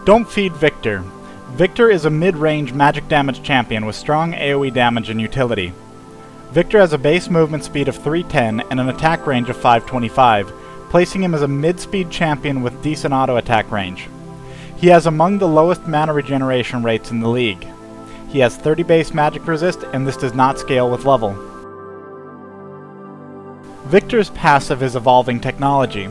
Don't feed Viktor. Viktor is a mid-range magic damage champion with strong AoE damage and utility. Viktor has a base movement speed of 310 and an attack range of 525, placing him as a mid-speed champion with decent auto-attack range. He has among the lowest mana regeneration rates in the league. He has 30 base magic resist, and this does not scale with level. Viktor's passive is evolving technology.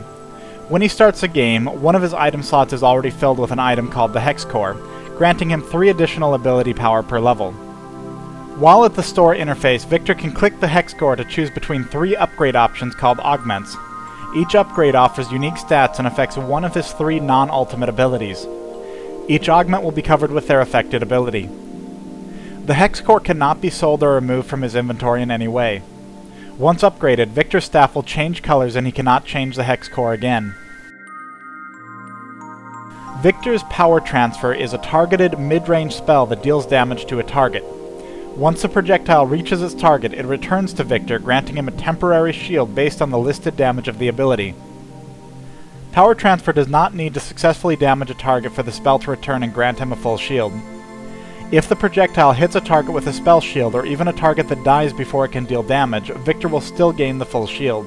When he starts a game, one of his item slots is already filled with an item called the Hex Core, granting him 3 additional ability power per level. While at the store interface, Viktor can click the Hex Core to choose between 3 upgrade options called augments. Each upgrade offers unique stats and affects one of his 3 non-ultimate abilities. Each augment will be covered with their affected ability. The Hex Core cannot be sold or removed from his inventory in any way. Once upgraded, Viktor's staff will change colors and he cannot change the Hex Core again. Viktor's Power Transfer is a targeted mid-range spell that deals damage to a target. Once the projectile reaches its target, it returns to Viktor, granting him a temporary shield based on the listed damage of the ability. Power Transfer does not need to successfully damage a target for the spell to return and grant him a full shield. If the projectile hits a target with a spell shield, or even a target that dies before it can deal damage, Viktor will still gain the full shield.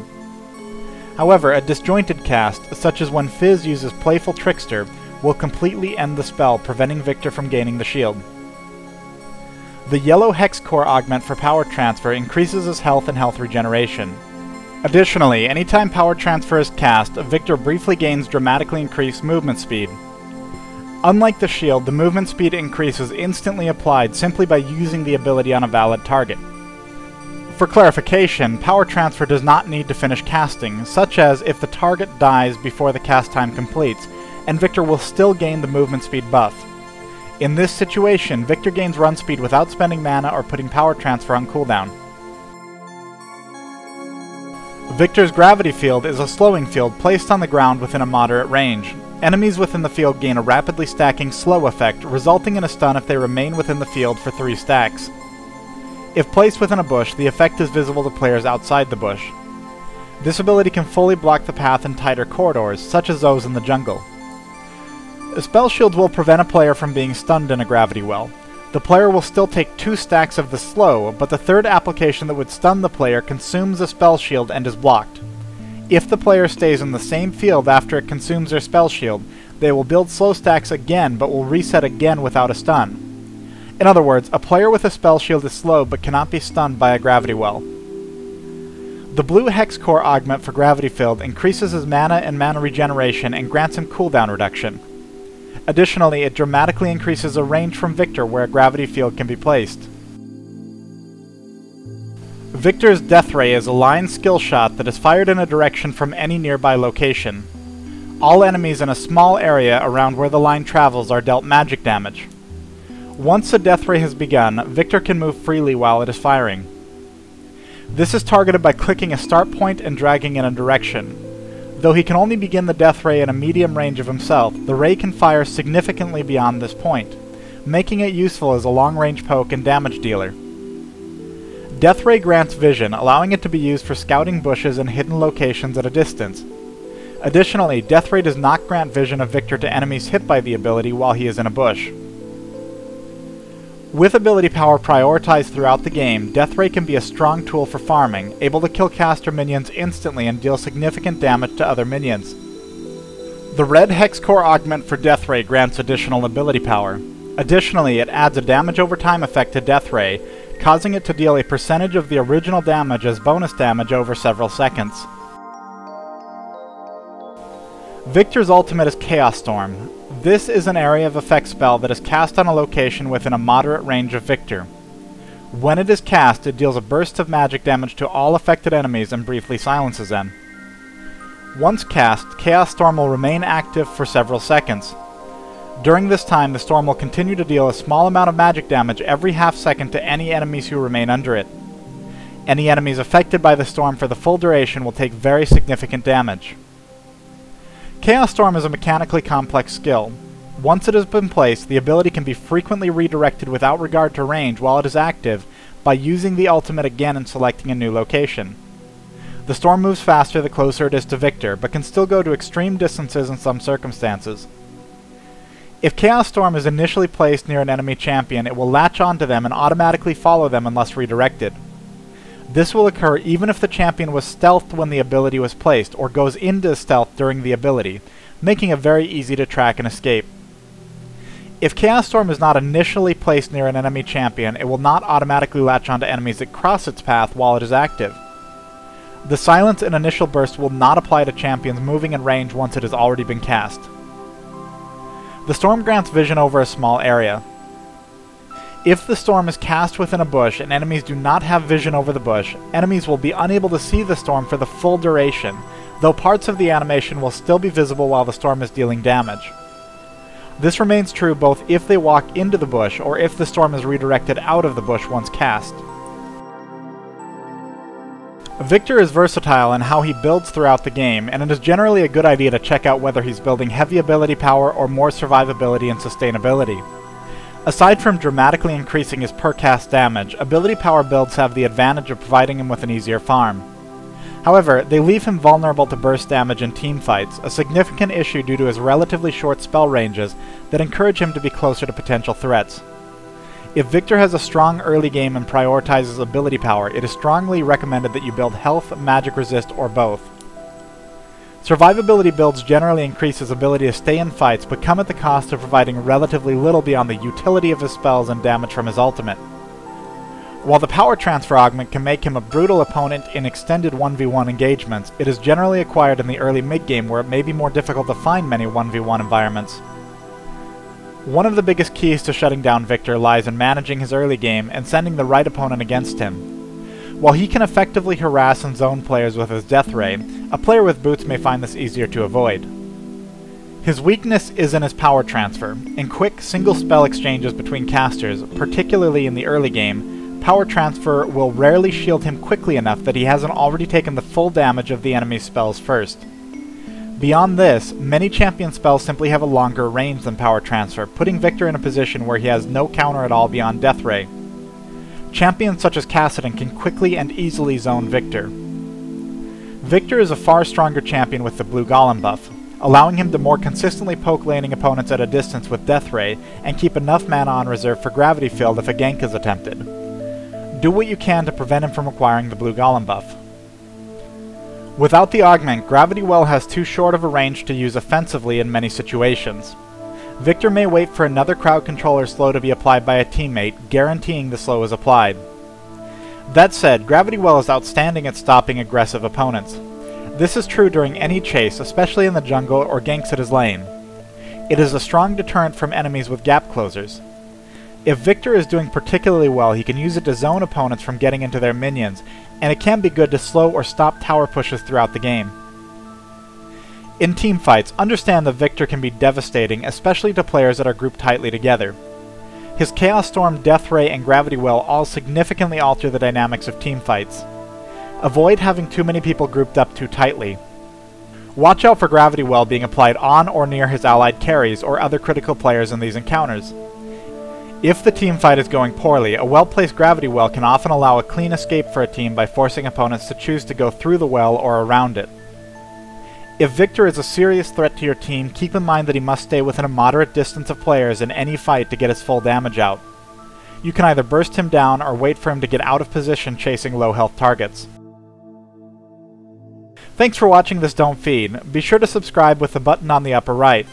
However, a disjointed cast, such as when Fizz uses Playful Trickster, will completely end the spell, preventing Viktor from gaining the shield. The yellow Hex Core augment for Power Transfer increases his health and health regeneration. Additionally, anytime Power Transfer is cast, Viktor briefly gains dramatically increased movement speed. Unlike the shield, the movement speed increase is instantly applied simply by using the ability on a valid target. For clarification, Power Transfer does not need to finish casting, such as if the target dies before the cast time completes, and Viktor will still gain the movement speed buff. In this situation, Viktor gains run speed without spending mana or putting Power Transfer on cooldown. Viktor's Gravity Field is a slowing field placed on the ground within a moderate range. Enemies within the field gain a rapidly stacking slow effect, resulting in a stun if they remain within the field for 3 stacks. If placed within a bush, the effect is visible to players outside the bush. This ability can fully block the path in tighter corridors, such as those in the jungle. Spell shields will prevent a player from being stunned in a gravity well. The player will still take 2 stacks of the slow, but the third application that would stun the player consumes the spell shield and is blocked. If the player stays in the same field after it consumes their spell shield, they will build slow stacks again but will reset again without a stun. In other words, a player with a spell shield is slow but cannot be stunned by a gravity well. The blue Hex Core augment for Gravity Field increases his mana and mana regeneration and grants him cooldown reduction. Additionally, it dramatically increases the range from Viktor where a gravity field can be placed. Viktor's Death Ray is a line skill shot that is fired in a direction from any nearby location. All enemies in a small area around where the line travels are dealt magic damage. Once the Death Ray has begun, Viktor can move freely while it is firing. This is targeted by clicking a start point and dragging in a direction. Though he can only begin the Death Ray in a medium range of himself, the ray can fire significantly beyond this point, making it useful as a long-range poke and damage dealer. Death Ray grants vision, allowing it to be used for scouting bushes and hidden locations at a distance. Additionally, Death Ray does not grant vision of Viktor to enemies hit by the ability while he is in a bush. With ability power prioritized throughout the game, Death Ray can be a strong tool for farming, able to kill caster minions instantly and deal significant damage to other minions. The red Hex Core augment for Death Ray grants additional ability power. Additionally, it adds a damage over time effect to Death Ray, causing it to deal a percentage of the original damage as bonus damage over several seconds. Viktor's ultimate is Chaos Storm. This is an area of effect spell that is cast on a location within a moderate range of Viktor. When it is cast, it deals a burst of magic damage to all affected enemies and briefly silences them. Once cast, Chaos Storm will remain active for several seconds. During this time, the storm will continue to deal a small amount of magic damage every half second to any enemies who remain under it. Any enemies affected by the storm for the full duration will take very significant damage. Chaos Storm is a mechanically complex skill. Once it has been placed, the ability can be frequently redirected without regard to range while it is active by using the ultimate again and selecting a new location. The storm moves faster the closer it is to Viktor, but can still go to extreme distances in some circumstances. If Chaos Storm is initially placed near an enemy champion, it will latch onto them and automatically follow them unless redirected. This will occur even if the champion was stealthed when the ability was placed, or goes into stealth during the ability, making it very easy to track and escape. If Chaos Storm is not initially placed near an enemy champion, it will not automatically latch onto enemies that cross its path while it is active. The silence and initial burst will not apply to champions moving in range once it has already been cast. The storm grants vision over a small area. If the storm is cast within a bush and enemies do not have vision over the bush, enemies will be unable to see the storm for the full duration, though parts of the animation will still be visible while the storm is dealing damage. This remains true both if they walk into the bush or if the storm is redirected out of the bush once cast. Viktor is versatile in how he builds throughout the game, and it is generally a good idea to check out whether he's building heavy ability power or more survivability and sustainability. Aside from dramatically increasing his per cast damage, ability power builds have the advantage of providing him with an easier farm. However, they leave him vulnerable to burst damage in teamfights, a significant issue due to his relatively short spell ranges that encourage him to be closer to potential threats. If Viktor has a strong early game and prioritizes ability power, it is strongly recommended that you build health, magic resist, or both. Survivability builds generally increase his ability to stay in fights, but come at the cost of providing relatively little beyond the utility of his spells and damage from his ultimate. While the power transfer augment can make him a brutal opponent in extended 1v1 engagements, it is generally acquired in the early mid-game where it may be more difficult to find many 1v1 environments. One of the biggest keys to shutting down Viktor lies in managing his early game and sending the right opponent against him. While he can effectively harass and zone players with his Death Ray, a player with boots may find this easier to avoid. His weakness is in his power transfer. In quick, single spell exchanges between casters, particularly in the early game, power transfer will rarely shield him quickly enough that he hasn't already taken the full damage of the enemy's spells first. Beyond this, many champion spells simply have a longer range than power transfer, putting Viktor in a position where he has no counter at all beyond Death Ray. Champions such as Kassadin can quickly and easily zone Viktor. Viktor is a far stronger champion with the blue golem buff, allowing him to more consistently poke laning opponents at a distance with Death Ray and keep enough mana on reserve for Gravity Field if a gank is attempted. Do what you can to prevent him from acquiring the blue golem buff. Without the augment, Gravity Well has too short of a range to use offensively in many situations. Viktor may wait for another crowd controller slow to be applied by a teammate, guaranteeing the slow is applied. That said, Gravity Well is outstanding at stopping aggressive opponents. This is true during any chase, especially in the jungle or ganks at his lane. It is a strong deterrent from enemies with gap closers. If Viktor is doing particularly well, he can use it to zone opponents from getting into their minions, and it can be good to slow or stop tower pushes throughout the game. In teamfights, understand that Viktor can be devastating, especially to players that are grouped tightly together. His Chaos Storm, Death Ray, and Gravity Well all significantly alter the dynamics of teamfights. Avoid having too many people grouped up too tightly. Watch out for Gravity Well being applied on or near his allied carries or other critical players in these encounters. If the teamfight is going poorly, a well-placed Gravity Well can often allow a clean escape for a team by forcing opponents to choose to go through the well or around it. If Viktor is a serious threat to your team, keep in mind that he must stay within a moderate distance of players in any fight to get his full damage out. You can either burst him down or wait for him to get out of position chasing low health targets. Thanks for watching this Don't Feed. Be sure to subscribe with the button on the upper right.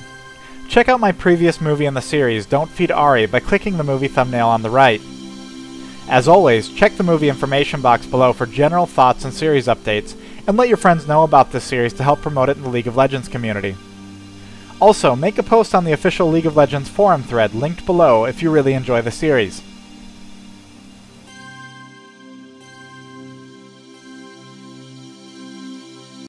Check out my previous movie in the series, Don't Feed Ari, by clicking the movie thumbnail on the right. As always, check the movie information box below for general thoughts and series updates, and let your friends know about this series to help promote it in the League of Legends community. Also, make a post on the official League of Legends forum thread linked below if you really enjoy the series.